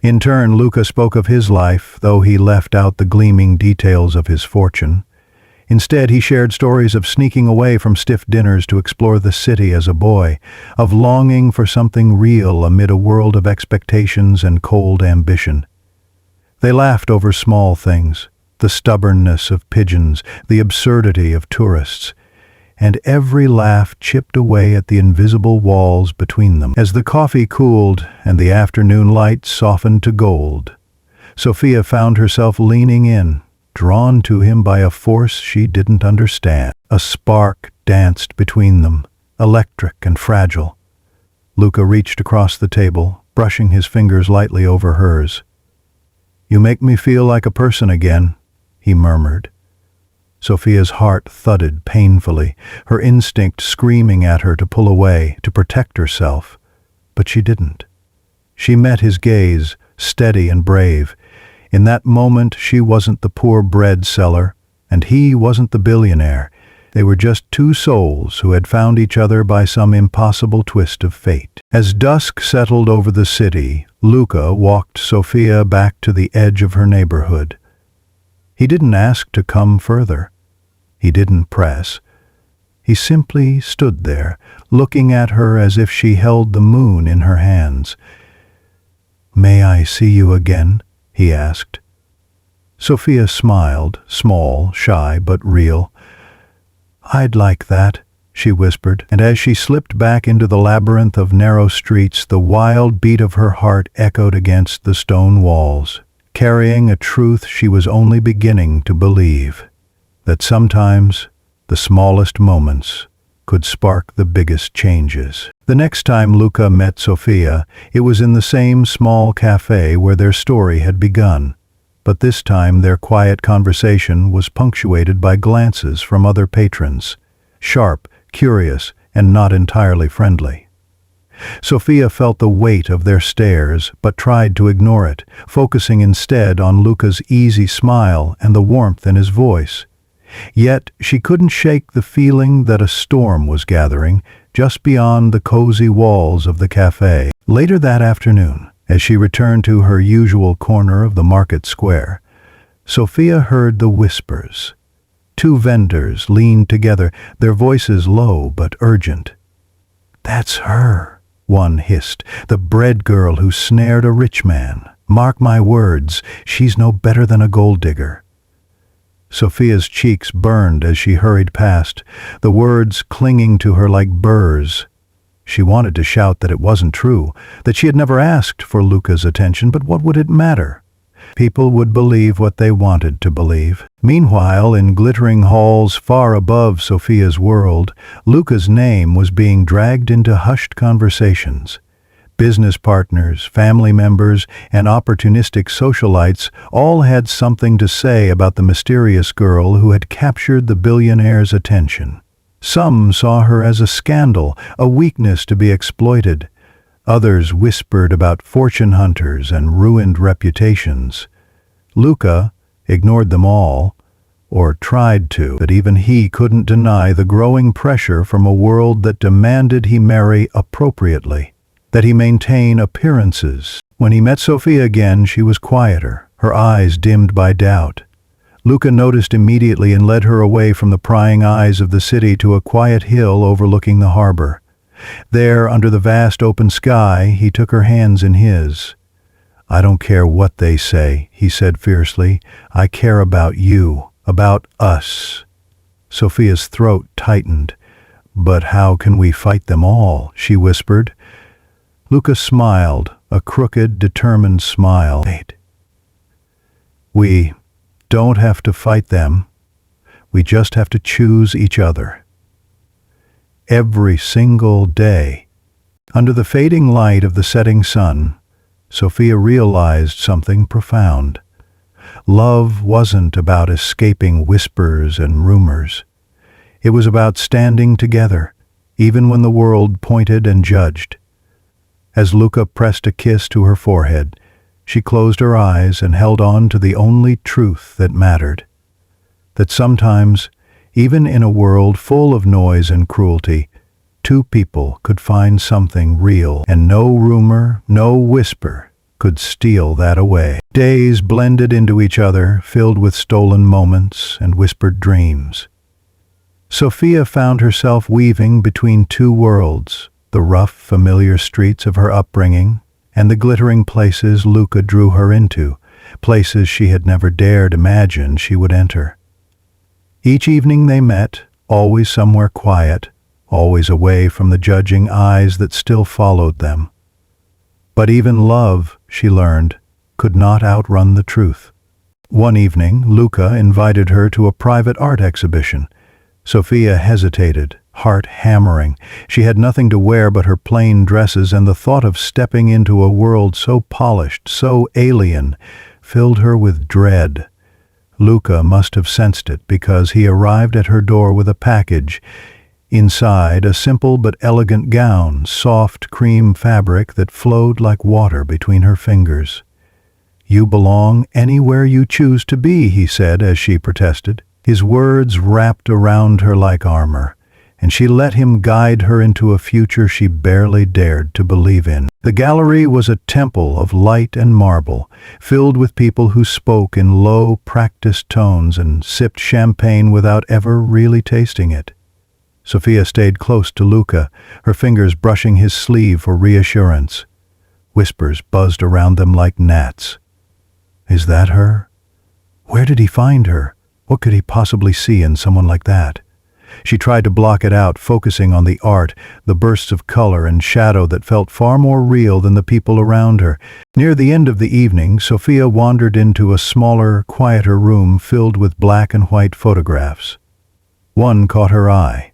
In turn, Luca spoke of his life, though he left out the gleaming details of his fortune. Instead, he shared stories of sneaking away from stiff dinners to explore the city as a boy, of longing for something real amid a world of expectations and cold ambition. They laughed over small things, the stubbornness of pigeons, the absurdity of tourists, and every laugh chipped away at the invisible walls between them. As the coffee cooled and the afternoon light softened to gold, Sophia found herself leaning in, drawn to him by a force she didn't understand. A spark danced between them, electric and fragile. Luca reached across the table, brushing his fingers lightly over hers. "You make me feel like a person again," he murmured. Sophia's heart thudded painfully, her instinct screaming at her to pull away, to protect herself. But she didn't. She met his gaze, steady and brave. In that moment, she wasn't the poor bread seller, and he wasn't the billionaire. They were just two souls who had found each other by some impossible twist of fate. As dusk settled over the city, Luca walked Sophia back to the edge of her neighborhood. He didn't ask to come further. He didn't press. He simply stood there, looking at her as if she held the moon in her hands. "May I see you again?" he asked. Sophia smiled, small, shy, but real. "I'd like that," she whispered, and as she slipped back into the labyrinth of narrow streets, the wild beat of her heart echoed against the stone walls, carrying a truth she was only beginning to believe, that sometimes the smallest moments could spark the biggest changes. The next time Luca met Sophia, it was in the same small cafe where their story had begun, but this time their quiet conversation was punctuated by glances from other patrons, sharp, curious, and not entirely friendly. Sophia felt the weight of their stares, but tried to ignore it, focusing instead on Luca's easy smile and the warmth in his voice. Yet she couldn't shake the feeling that a storm was gathering just beyond the cozy walls of the cafe. Later that afternoon, as she returned to her usual corner of the market square, Sophia heard the whispers. Two vendors leaned together, their voices low but urgent. "That's her," one hissed, "the bread girl who snared a rich man. Mark my words, she's no better than a gold digger." Sophia's cheeks burned as she hurried past, the words clinging to her like burrs. She wanted to shout that it wasn't true, that she had never asked for Luca's attention, but what would it matter? People would believe what they wanted to believe. Meanwhile, in glittering halls far above Sophia's world, Luca's name was being dragged into hushed conversations. Business partners, family members, and opportunistic socialites all had something to say about the mysterious girl who had captured the billionaire's attention. Some saw her as a scandal, a weakness to be exploited. Others whispered about fortune hunters and ruined reputations. Luca ignored them all, or tried to, but even he couldn't deny the growing pressure from a world that demanded he marry appropriately, that he maintain appearances. When he met Sophia again, she was quieter, her eyes dimmed by doubt. Luca noticed immediately and led her away from the prying eyes of the city to a quiet hill overlooking the harbor. There, under the vast open sky, he took her hands in his. "I don't care what they say," he said fiercely. "I care about you, about us." Sophia's throat tightened. "But how can we fight them all?" she whispered. Luca smiled, a crooked, determined smile. "We don't have to fight them. We just have to choose each other." Every single day, under the fading light of the setting sun, Sophia realized something profound. Love wasn't about escaping whispers and rumors. It was about standing together, even when the world pointed and judged. As Luca pressed a kiss to her forehead, she closed her eyes and held on to the only truth that mattered. That sometimes, even in a world full of noise and cruelty, two people could find something real, and no rumor, no whisper could steal that away. Days blended into each other, filled with stolen moments and whispered dreams. Sophia found herself weaving between two worlds, the rough, familiar streets of her upbringing and the glittering places Luca drew her into, places she had never dared imagine she would enter. Each evening they met, always somewhere quiet, always away from the judging eyes that still followed them. But even love, she learned, could not outrun the truth. One evening, Luca invited her to a private art exhibition. Sophia hesitated, heart hammering. She had nothing to wear but her plain dresses, and the thought of stepping into a world so polished, so alien, filled her with dread. Luca must have sensed it, because he arrived at her door with a package. Inside, a simple but elegant gown, soft cream fabric that flowed like water between her fingers. "You belong anywhere you choose to be," he said as she protested. His words wrapped around her like armor, and she let him guide her into a future she barely dared to believe in. The gallery was a temple of light and marble, filled with people who spoke in low, practiced tones and sipped champagne without ever really tasting it. Sophia stayed close to Luca, her fingers brushing his sleeve for reassurance. Whispers buzzed around them like gnats. Is that her? Where did he find her? What could he possibly see in someone like that? She tried to block it out, focusing on the art, the bursts of color and shadow that felt far more real than the people around her. Near the end of the evening, Sophia wandered into a smaller, quieter room filled with black and white photographs. One caught her eye.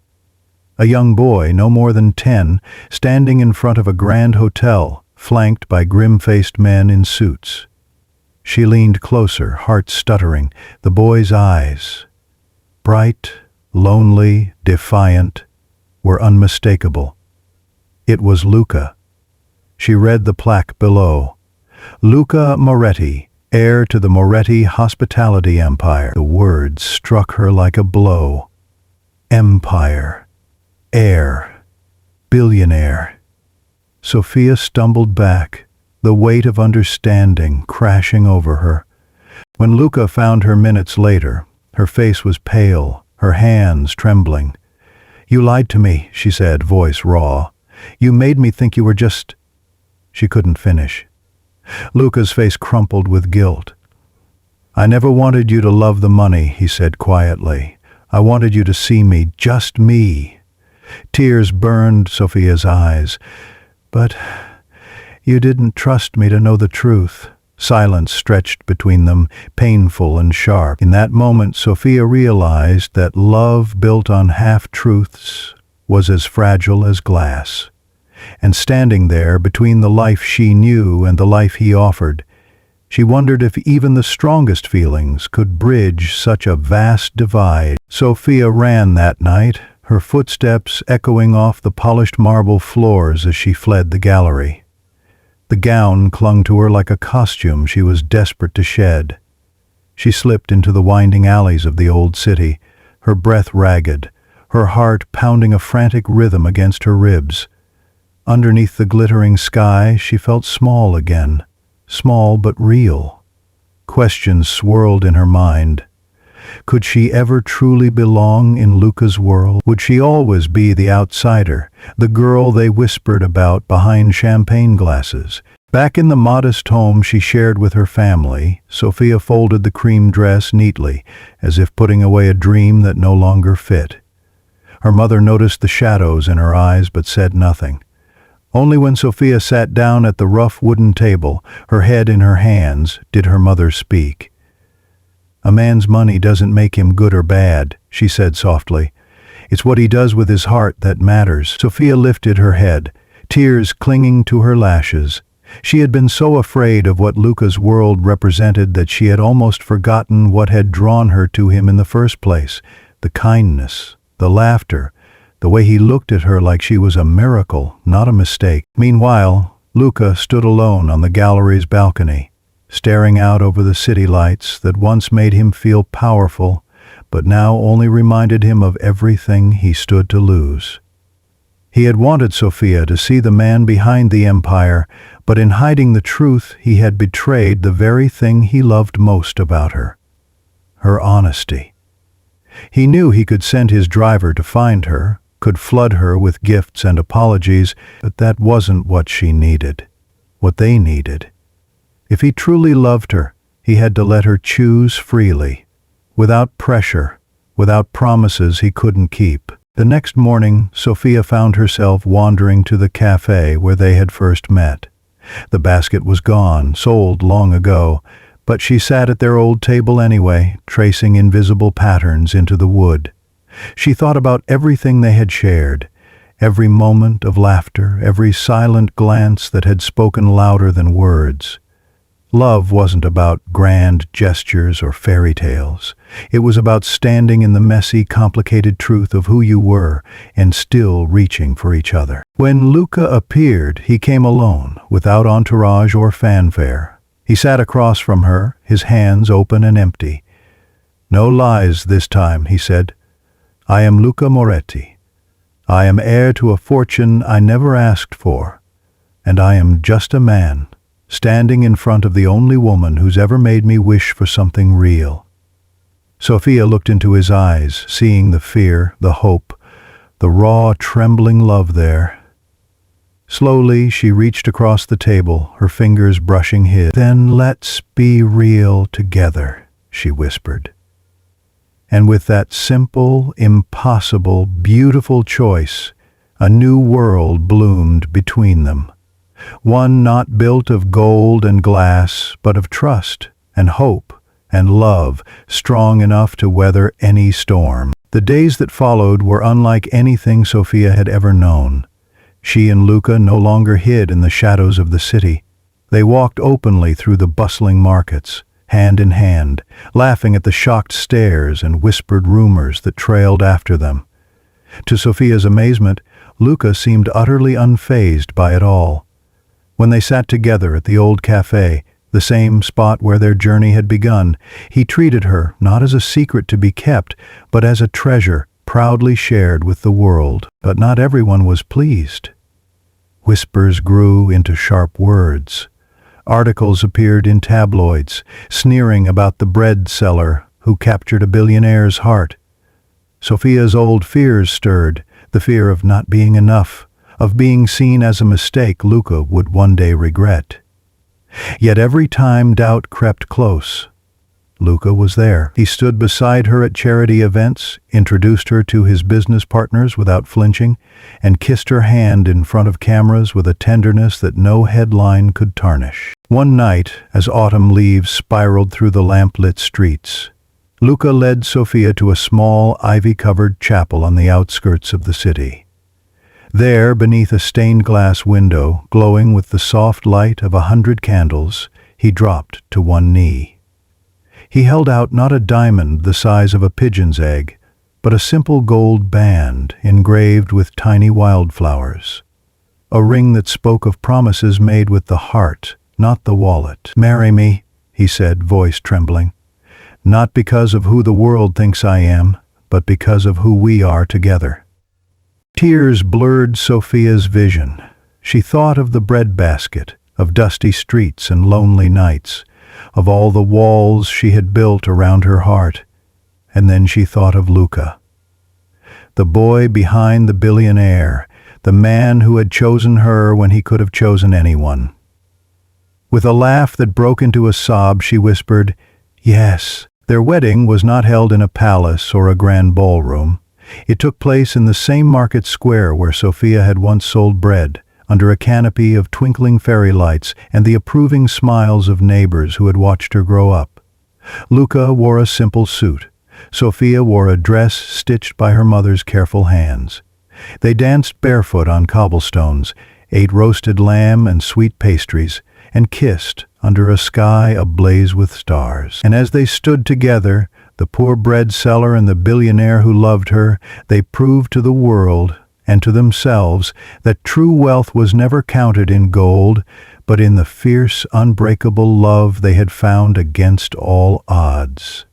A young boy, no more than 10, standing in front of a grand hotel, flanked by grim-faced men in suits. She leaned closer, heart stuttering. The boy's eyes, bright, lonely, defiant, were unmistakable. It was Luca. She read the plaque below. Luca Moretti, heir to the Moretti hospitality empire. The words struck her like a blow. Empire. Heir. Billionaire. Sophia stumbled back, the weight of understanding crashing over her. When Luca found her minutes later, her face was pale, her hands trembling. "You lied to me," she said, voice raw. "You made me think you were just—" She couldn't finish. Luca's face crumpled with guilt. "I never wanted you to love the money," he said quietly. "I wanted you to see me, just me." Tears burned Sophia's eyes. "But you didn't trust me to know the truth." Silence stretched between them, painful and sharp. In that moment, Sophia realized that love built on half-truths was as fragile as glass. And standing there, between the life she knew and the life he offered, she wondered if even the strongest feelings could bridge such a vast divide. Sophia ran that night, her footsteps echoing off the polished marble floors as she fled the gallery. The gown clung to her like a costume she was desperate to shed. She slipped into the winding alleys of the old city, her breath ragged, her heart pounding a frantic rhythm against her ribs. Underneath the glittering sky, she felt small again, small but real. Questions swirled in her mind. Could she ever truly belong in Luca's world? Would she always be the outsider, the girl they whispered about behind champagne glasses? Back in the modest home she shared with her family, Sophia folded the cream dress neatly, as if putting away a dream that no longer fit. Her mother noticed the shadows in her eyes but said nothing. Only when Sophia sat down at the rough wooden table, her head in her hands, did her mother speak. "A man's money doesn't make him good or bad," she said softly. "It's what he does with his heart that matters." Sophia lifted her head, tears clinging to her lashes. She had been so afraid of what Luca's world represented that she had almost forgotten what had drawn her to him in the first place. The kindness, the laughter, the way he looked at her like she was a miracle, not a mistake. Meanwhile, Luca stood alone on the gallery's balcony, staring out over the city lights that once made him feel powerful, but now only reminded him of everything he stood to lose. He had wanted Sophia to see the man behind the empire, but in hiding the truth he had betrayed the very thing he loved most about her: her honesty. He knew he could send his driver to find her, could flood her with gifts and apologies, but that wasn't what she needed, what they needed. If he truly loved her, he had to let her choose freely, without pressure, without promises he couldn't keep. The next morning, Sophia found herself wandering to the cafe where they had first met. The basket was gone, sold long ago, but she sat at their old table anyway, tracing invisible patterns into the wood. She thought about everything they had shared, every moment of laughter, every silent glance that had spoken louder than words. Love wasn't about grand gestures or fairy tales. It was about standing in the messy, complicated truth of who you were and still reaching for each other. When Luca appeared, he came alone, without entourage or fanfare. He sat across from her, his hands open and empty. "No lies this time," he said. "I am Luca Moretti. I am heir to a fortune I never asked for, and I am just a man, standing in front of the only woman who's ever made me wish for something real." Sophia looked into his eyes, seeing the fear, the hope, the raw, trembling love there. Slowly, she reached across the table, her fingers brushing his. "Then let's be real together," she whispered. And with that simple, impossible, beautiful choice, a new world bloomed between them. One not built of gold and glass, but of trust and hope and love, strong enough to weather any storm. The days that followed were unlike anything Sophia had ever known. She and Luca no longer hid in the shadows of the city. They walked openly through the bustling markets, hand in hand, laughing at the shocked stares and whispered rumors that trailed after them. To Sophia's amazement, Luca seemed utterly unfazed by it all. When they sat together at the old cafe, the same spot where their journey had begun, he treated her not as a secret to be kept, but as a treasure proudly shared with the world. But not everyone was pleased. Whispers grew into sharp words. Articles appeared in tabloids, sneering about the bread seller who captured a billionaire's heart. Sophia's old fears stirred, the fear of not being enough, of being seen as a mistake Luca would one day regret. Yet every time doubt crept close, Luca was there. He stood beside her at charity events, introduced her to his business partners without flinching, and kissed her hand in front of cameras with a tenderness that no headline could tarnish. One night, as autumn leaves spiraled through the lamp-lit streets, Luca led Sophia to a small, ivy-covered chapel on the outskirts of the city. There, beneath a stained-glass window, glowing with the soft light of 100 candles, he dropped to one knee. He held out not a diamond the size of a pigeon's egg, but a simple gold band engraved with tiny wildflowers. A ring that spoke of promises made with the heart, not the wallet. "Marry me," he said, voice trembling. "Not because of who the world thinks I am, but because of who we are together." Tears blurred Sophia's vision. She thought of the breadbasket, of dusty streets and lonely nights, of all the walls she had built around her heart, and then she thought of Luca. The boy behind the billionaire, the man who had chosen her when he could have chosen anyone. With a laugh that broke into a sob, she whispered, "Yes." Their wedding was not held in a palace or a grand ballroom. It took place in the same market square where Sophia had once sold bread, under a canopy of twinkling fairy lights and the approving smiles of neighbors who had watched her grow up. Luca wore a simple suit. Sophia wore a dress stitched by her mother's careful hands. They danced barefoot on cobblestones, ate roasted lamb and sweet pastries, and kissed under a sky ablaze with stars. And as they stood together, the poor bread seller and the billionaire who loved her, they proved to the world and to themselves that true wealth was never counted in gold, but in the fierce, unbreakable love they had found against all odds.